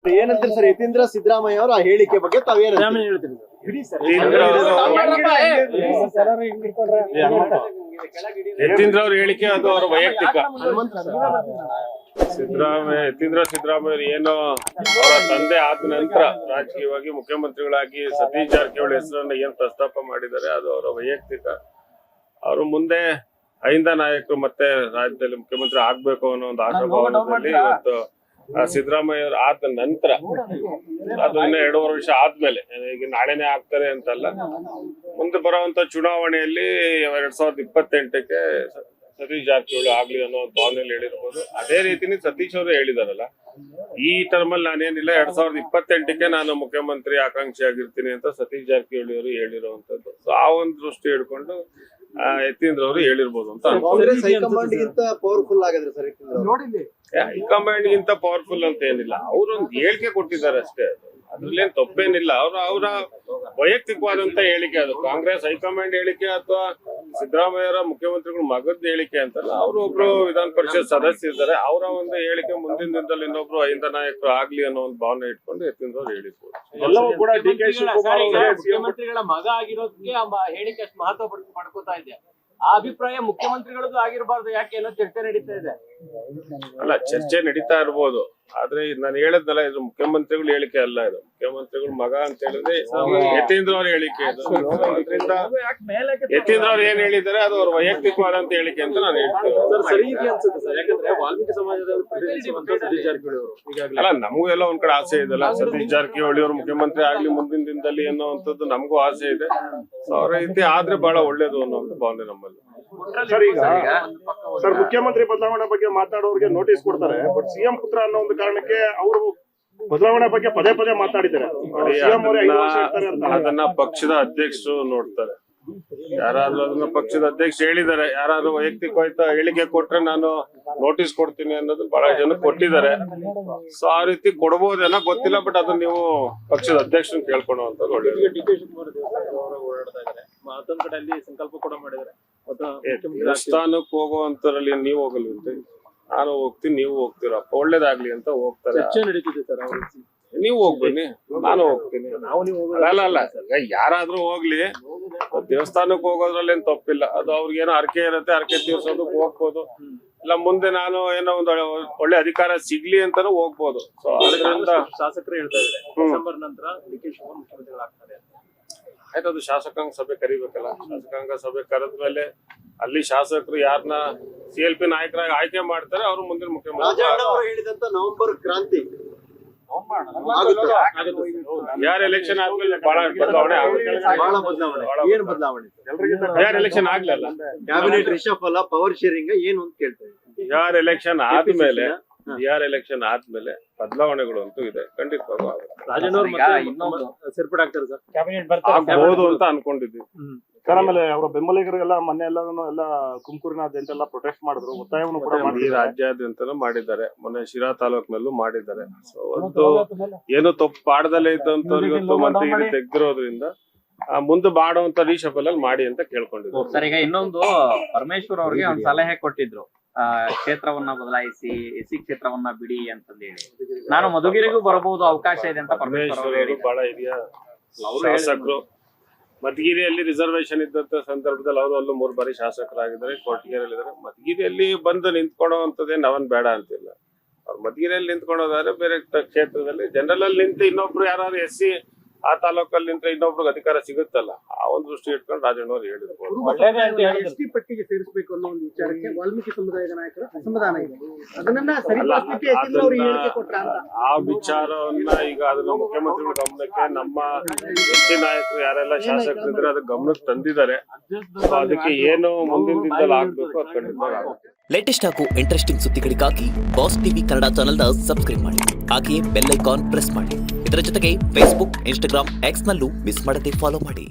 ಏನಂತೀರಿ ಸರ್ ಯತೀಂದ್ರ ಸಿದ್ದರಾಮಯ್ಯ ಅವರ ಆ ಹೇಳಿಕೆ ಬಗ್ಗೆ ತಾವೇನು ಹೇಳ್ತೀರಿ? ಯತೀಂದ್ರ ಅವ್ರ ಹೇಳಿಕೆ ಅದು ಅವರ ವೈಯಕ್ತಿಕ. ಯತೀಂದ್ರ ಸಿದ್ದರಾಮಯ್ಯ ಏನೋ ಅವರ ತಂದೆ ಆದ ನಂತರ ರಾಜಕೀಯವಾಗಿ ಮುಖ್ಯಮಂತ್ರಿಗಳಾಗಿ ಸತೀಶ್ ಜಾರಕಿಹೊಳಿ ಹೆಸರನ್ನ ಏನ್ ಪ್ರಸ್ತಾಪ ಮಾಡಿದ್ದಾರೆ ಅದು ಅವರ ವೈಯಕ್ತಿಕ. ಅವರು ಮುಂದೆ ಐಂದ ನಾಯಕರು ಮತ್ತೆ ರಾಜ್ಯದಲ್ಲಿ ಮುಖ್ಯಮಂತ್ರಿ ಆಗ್ಬೇಕು ಅನ್ನೋ ಒಂದು ಆಶಾಭಾವನೆಯಲ್ಲಿ ಇವತ್ತು ಸಿದ್ದರಾಮಯ್ಯ ಅವರು ಆದ ನಂತರ ಅದು ಇನ್ನ 2.5 ವರ್ಷ ಆದ್ಮೇಲೆ, ಈಗ ನಾಳೆನೆ ಆಗ್ತಾರೆ ಅಂತಲ್ಲ, ಮುಂದೆ ಬರುವಂತ ಚುನಾವಣೆಯಲ್ಲಿ 2028ಕ್ಕೆ ಸತೀಶ್ ಜಾರಕಿಹೊಳಿ ಆಗ್ಲಿ ಅನ್ನೋ ಭಾವನೆಯಲ್ಲಿ ಹೇಳಿರ್ಬೋದು. ಅದೇ ರೀತಿನಿ ಸತೀಶ್ ಅವರು ಹೇಳಿದಾರಲ್ಲ, ಈ ಟರ್ಮ್ ಅಲ್ಲಿ ನಾನೇನಿಲ್ಲ 2028ಕ್ಕೆ ನಾನು ಮುಖ್ಯಮಂತ್ರಿ ಆಕಾಂಕ್ಷಿ ಆಗಿರ್ತೀನಿ ಅಂತ ಸತೀಶ್ ಜಾರಕಿಹೊಳಿ ಅವರು ಹೇಳಿರುವಂತದ್ದು. ಸೊ ಆ ಒಂದು ದೃಷ್ಟಿ ಹಿಡ್ಕೊಂಡು ಯತೀಂದ್ರ ಅವರು ಹೇಳಿರ್ಬೋದು ಅಂತ ಹೈಕಮಾಂಡ್ ಗಿಂತ ಪವರ್ಫುಲ್ ಆಗಿದ್ರೆ ಸರ್ ಹೈಕಮಾಂಡ್ ಗಿಂತ ಪವರ್ಫುಲ್ ಅಂತ ಏನಿಲ್ಲ, ಅವ್ರೊಂದು ಹೇಳಿಕೆ ಕೊಟ್ಟಿದ್ದಾರೆ ಅಷ್ಟೇ. ಅದ್ರಲ್ಲೇನ್ ತಪ್ಪೇನಿಲ್ಲ. ಅವರ ವೈಯಕ್ತಿಕವಾದಂತ ಹೇಳಿಕೆ ಅದು. ಕಾಂಗ್ರೆಸ್ ಹೈಕಮಾಂಡ್ ಹೇಳಿಕೆ ಅಥವಾ ಸಿದ್ದರಾಮಯ್ಯರ ಮುಖ್ಯಮಂತ್ರಿಗಳ ಮಗದ ಹೇಳಿಕೆ ಅಂತಲ್ಲ. ಅವರು ಒಬ್ರು ವಿಧಾನ ಪರಿಷತ್ ಸದಸ್ಯ ಇದ್ದಾರೆ. ಅವರ ಒಂದು ಹೇಳಿಕೆ ಮುಂದಿನ ದಿನದಲ್ಲಿ ಇನ್ನೊಬ್ರು ಐಂದ ನಾಯಕರು ಆಗ್ಲಿ ಅನ್ನೋ ಒಂದು ಭಾವನೆ ಇಟ್ಕೊಂಡು ಯತೀಂದ್ರ ಅವ್ರು ಹೇಳಿರ್ಬೋದು. ಎಲ್ಲವೂ ಕೂಡ ಡಿ.ಕೆ. ಶಿವಕುಮಾರ್ ಮುಖ್ಯಮಂತ್ರಿಗಳ ಮಗ ಆಗಿರೋದಕ್ಕೆ ಹೇಳಿಕೆ ಅಷ್ಟು ಮಹತ್ವ ಪಡ್ಕೋತಾ ಇದೆ. ಆ ಅಭಿಪ್ರಾಯ ಮುಖ್ಯಮಂತ್ರಿಗಳದ್ದು ಆಗಿರಬಾರ್ದು, ಯಾಕೆ ಏನೋ ಚರ್ಚೆ ನಡೀತಾ ಇದೆ. ಅಲ್ಲ, ಚರ್ಚೆ ನಡೀತಾ ಇರ್ಬೋದು, ಆದ್ರೆ ನಾನು ಹೇಳದ್ನಲ್ಲ, ಇದು ಮುಖ್ಯಮಂತ್ರಿಗಳ ಹೇಳಿಕೆ ಅಲ್ಲ. ಇದು ಮುಖ್ಯಮಂತ್ರಿಗಳ ಮಗ ಅಂತ ಹೇಳಿದ್ರೆ ಯತೀಂದ್ರ ಅವ್ರ ಹೇಳಿಕೆ ಇದು. ಅದರಿಂದ ಯತೀಂದ್ರ ಅವ್ರು ಏನ್ ಹೇಳಿದ್ದಾರೆ ಅದು ಅವ್ರ ವೈಯಕ್ತಿಕವಾದಂತ ಹೇಳಿಕೆ ಅಂತ ನಾನು ಹೇಳ್ತೀನಿ. ಯಾಕಂದ್ರೆ ವಾಲ್ಮೀಕಿ ಸಮಾಜದಲ್ಲಿ ಸತೀಶ್ ಜಾರಕಿಹೊಳಿ ಅವರು ಅಲ್ಲ, ನಮಗೂ ಎಲ್ಲ ಒಂದ್ ಕಡೆ ಆಸೆ ಇದೆಲ್ಲ, ಸತೀಶ್ ಜಾರಕಿಹೊಳಿ ಅವರು ಮುಖ್ಯಮಂತ್ರಿ ಆಗ್ಲಿ ಮುಂದಿನ ದಿನದಲ್ಲಿ ಅನ್ನೋವಂಥದ್ದು ನಮಗೂ ಆಸೆ ಇದೆ. ಸೊ ಅವ್ರ ರೀತಿ ಆದ್ರೆ ಬಹಳ ಒಳ್ಳೇದು ಅನ್ನೋ ಒಂದು ಭಾವನೆ ನಮ್ಮಲ್ಲಿ. ಸರ್, ಮುಖ್ಯಮಂತ್ರಿ ಬದಲಾವಣೆ ಬಗ್ಗೆ ಮಾತಾಡೋರಿಗೆ ನೋಟಿಸ್ ಕೊಡ್ತಾರೆ, ಬಟ್ ಸಿಎಂ ಪುತ್ರ ಅನ್ನೋ ಒಂದು ಕಾರಣಕ್ಕೆ ಅವರು ಬದಲಾವಣೆ ಬಗ್ಗೆ ಪದೇ ಪದೇ ಮಾತಾಡಿದ್ದಾರೆ. ಅದನ್ನ ಪಕ್ಷದ ಅಧ್ಯಕ್ಷರು ನೋಡ್ತಾರೆ. ಯಾರಾದ್ರೂ ಅದನ್ನ ಪಕ್ಷದ ಅಧ್ಯಕ್ಷ ಹೇಳಿದ್ದಾರೆ, ಯಾರಾದ್ರೂ ವೈಯಕ್ತಿಕವಾದ ಹೇಳಿಕೆ ಕೊಟ್ರೆ ನಾನು ನೋಟಿಸ್ ಕೊಡ್ತೀನಿ ಅನ್ನೋದು ಬಹಳ ಜನ ಕೊಟ್ಟಿದ್ದಾರೆ. ಸೊ ಆ ರೀತಿ ಕೊಡ್ಬೋದೇನೋ ಗೊತ್ತಿಲ್ಲ, ಬಟ್ ಅದನ್ನ ನೀವು ಪಕ್ಷದ ಅಧ್ಯಕ್ಷರನ್ನ ಕೇಳ್ಕೊಳ್ಳುವಂತ ಒಳ್ಳೇದು. ಡಿ.ಕೆ. ಶಿವಕುಮಾರ್ ಓಡಾಡ್ತಾ ಇದ್ದಾರೆ, ಮತ್ತೊಂದ್ ಕಡೆ ಅಲ್ಲಿ ಸಂಕಲ್ಪ ಕೂಡ ಮಾಡಿದ್ದಾರೆ. ದೇವಸ್ಥಾನಕ್ಕೆ ಹೋಗುವಂತರಲ್ಲಿ ನೀವು ಹೋಗಲ್ವಂತೆ, ನಾನು ಹೋಗ್ತೀನಿ, ನೀವು ಹೋಗ್ತೀರಪ್ಪ, ಒಳ್ಳೇದಾಗ್ಲಿ ಅಂತ ಹೋಗ್ತಾರೆ. ಚರ್ಚೆ ನಡೀತಿದೆ ಸರ್. ನೀವು ಹೋಗ್ಬನ್ನಿ, ನಾನು ಹೋಗ್ತೀನಿ. ಅಲ್ಲ, ಯಾರಾದ್ರೂ ಹೋಗ್ಲಿ, ದೇವಸ್ಥಾನಕ್ಕೆ ಹೋಗೋದ್ರಲ್ಲಿ ಏನ್ ತಪ್ಪಿಲ್ಲ. ಅದು ಅವ್ರಿಗೇನೋ ಹರಕೆ ಇರುತ್ತೆ, ಹರಕೆ ತೀರ್ಸೋದಕ್ಕೆ ಹೋಗ್ಬೋದು. ಇಲ್ಲ ಮುಂದೆ ನಾನು ಏನೋ ಒಂದು ಒಳ್ಳೆ ಅಧಿಕಾರ ಸಿಗ್ಲಿ ಅಂತಾನು ಹೋಗ್ಬೋದು. ಸೊ ಅದರಿಂದ ಶಾಸಕರು ಹೇಳ್ತಾ ಇದ್ದಾರೆ ಡಿಸೆಂಬರ್ ನಂತರ ಡಿ.ಕೆ. ಶಿವಕುಮಾರ್ ಮುಖ್ಯಮಂತ್ರಿಗಳಾಗ್ತಾರೆ. ಆಯ್ತು, ಅದು ಶಾಸಕಾಂಗ ಸಭೆ ಕರಿಬೇಕಲ್ಲ. ಶಾಸಕಾಂಗ ಸಭೆ ಕರೆದ್ಮೇಲೆ ಅಲ್ಲಿ ಶಾಸಕರು ಯಾರನ್ನ CLP ನಾಯಕರಾಗಿ ಆಯ್ಕೆ ಮಾಡ್ತಾರೆ, ಅವರು ಮುಂದಿನ ಮುಖ್ಯಮಂತ್ರಿ. ಹೇಳಿದಂತ ನವೆಂಬರ್ ಕ್ರಾಂತಿ ಯಾರು ಎಲೆಕ್ಷನ್ ಆದ್ಮೇಲೆ ಬಹಳ ಬದಲಾವಣೆ ಏನ್ ಬದಲಾವಣೆ? ಯಾರು ಎಲೆಕ್ಷನ್ ಆಗ್ಲಿಲ್ಲ, ಕ್ಯಾಬಿನೆಟ್ ರಿಷಫಲ್, ಪವರ್ ಶೇರಿಂಗ್ ಏನು ಅಂತ ಕೇಳ್ತಾರೆ. ಯಾರು ಎಲೆಕ್ಷನ್ ಆದ್ಮೇಲೆ ಬದಲಾವಣೆಗಳು ಅಂತೂ ಇದೆ, ಖಂಡಿತವಾಗೂ ಇನ್ನೊಂದು ಸೇರ್ಪಡೆ ಆಗ್ತಾರೆ ಸರ್. ಆಗ್ಬಹುದು ಅಂತ ಅನ್ಕೊಂಡಿದ್ವಿ. ಸರ್, ಆಮೇಲೆ ಅವರ ಬೆಂಬಲಿಗರಿಗೆಲ್ಲ ಮೊನ್ನೆ ಎಲ್ಲ ತುಮಕೂರಿನಾದ್ಯಂತ ಎಲ್ಲ ಪ್ರೊಟೆಸ್ಟ್ ಮಾಡಿದ್ರು, ಒತ್ತಾಯವನ್ನು ಕೂಡ ಈ ರಾಜ್ಯಾದ್ಯಂತನೂ ಮಾಡಿದ್ದಾರೆ, ಮೊನ್ನೆ ಶಿರಾ ತಾಲೂಕಿನಲ್ಲೂ ಮಾಡಿದ್ದಾರೆ. ಸೊ ಒಂದು ಏನು ತಪ್ಪು ಪಾಡದಲ್ಲೇ ಇದ್ದಂತವ್ರು ಇವತ್ತು ಮಂತ್ರಿಗಿರಿ ತೆಗ್ದಿರೋದ್ರಿಂದ ಮುಂದೆ ಮಾಡುವಂತ ರೀಶಫಲ್ ಅಲ್ಲಿ ಮಾಡಿ ಅಂತ ಕೇಳ್ಕೊಂಡಿದ್ರು. ಸರ್, ಈಗ ಇನ್ನೊಂದು ಪರಮೇಶ್ವರ್ ಅವ್ರಿಗೆ ಒಂದು ಸಲಹೆ ಕೊಟ್ಟಿದ್ರು, ಕ್ಷೇತ್ರವನ್ನ ಬದಲಾಯಿಸಿ ಎಸಿ ಕ್ಷೇತ್ರವನ್ನ ಬಿಡಿ ಅಂತಂದೇಳಿ. ನಾನು ಮಧುಗಿರಿಗೂ ಬರಬಹುದು, ಅವಕಾಶ ಇದೆ ಅಂತ ಪರಮೇಶ್ವರ್ ಅವರು ಬಹಳ ಹಿರಿಯ ಶಾಸಕರು. ಮಧುಗಿರಿಯಲ್ಲಿ ರಿಸರ್ವೇಶನ್ ಇದ್ದಂತ ಸಂದರ್ಭದಲ್ಲಿ ಅವರು ಅಲ್ಲೂ 3 ಬಾರಿ ಶಾಸಕರಾಗಿದ್ದಾರೆ, ಕೊರಟಗೆರೆಯಲ್ಲಿದ್ದಾರೆ. ಮಧುಗಿರಿಯಲ್ಲಿ ಬಂದು ನಿಂತ್ಕೊಳ್ಳುವಂತದ್ದೇನು ಅವನ್ ಬೇಡ ಅಂತಿಲ್ಲ. ಅವ್ರು ಮಧುಗಿರಿಯಲ್ಲಿ ನಿಂತ್ಕೊಳ್ಳೋದಾದ್ರೆ ಬೇರೆ ಕ್ಷೇತ್ರದಲ್ಲಿ ಜನರಲ್ ಅಲ್ಲಿ ನಿಂತು ಇನ್ನೊಬ್ರು ಯಾರು SC ಆ ತಾಲೂಕಲ್ಲಿ ನಿಂತ್ರೆ ಇನ್ನೊಬ್ರಿಗೆ ಅಧಿಕಾರ ಸಿಗುತ್ತಲ್ಲ, ಆ ಒಂದು ದೃಷ್ಟಿ ಇಟ್ಕೊಂಡು ರಾಜಣ್ಣವ್ರು ಹೇಳಿದ್ರು. ಎಸ್ಟಿ ಪಟ್ಟಿಗೆ ಸೇರಿಸಬೇಕು ಅನ್ನೋ ಒಂದು ವಿಚಾರಕ್ಕೆ ವಾಲ್ಮೀಕಿ ಸಮುದಾಯದ ನಾಯಕರ ಅಸಮಾಧಾನ ಇದೆ. ಅದನ್ನ ಸರಿಪಡಿಸಲಿಕ್ಕೆ ಯತೀಂದ್ರ ಅವರು ಹೇಳಿಕೆ ಕೊಟ್ರ ಅಂತ ಆ ವಿಚಾರವನ್ನ ಈಗ ಅದನ್ನ ಮುಖ್ಯಮಂತ್ರಿಗಳ ಗಮನಕ್ಕೆ ನಮ್ಮ ST ನಾಯಕರು ಯಾರೆಲ್ಲ ಶಾಸಕರಿದ್ರೆ ಅದಕ್ಕೆ ಗಮನಕ್ಕೆ ತಂದಿದ್ದಾರೆ. ಅದಕ್ಕೆ ಏನು ಮುಂದಿನ ದಿನದಲ್ಲಿ ಆಗ್ಬೇಕು ಅದು ಖಂಡಿತವಾಗಿ ಆಗುತ್ತೆ. ಲೇಟೆಸ್ಟ್ ಹಾಗೂ ಇಂಟ್ರೆಸ್ಟಿಂಗ್ ಸುದ್ದಿಗಳಿಗಾಗಿ ಬಾಸ್ ಟಿವಿ ಕನ್ನಡ ಚಾನೆಲ್ನ ಸಬ್ಸ್ಕ್ರೈಬ್ ಮಾಡಿ, ಹಾಗೆಯೇ ಬೆಲ್ ಐಕಾನ್ ಪ್ರೆಸ್ ಮಾಡಿ. ಇದರ ಜೊತೆಗೆ ಫೇಸ್ಬುಕ್, ಇನ್ಸ್ಟಾಗ್ರಾಮ್, ಎಕ್ಸ್ ನಲ್ಲೂ ಮಿಸ್ ಮಾಡದೆ ಫಾಲೋ ಮಾಡಿ.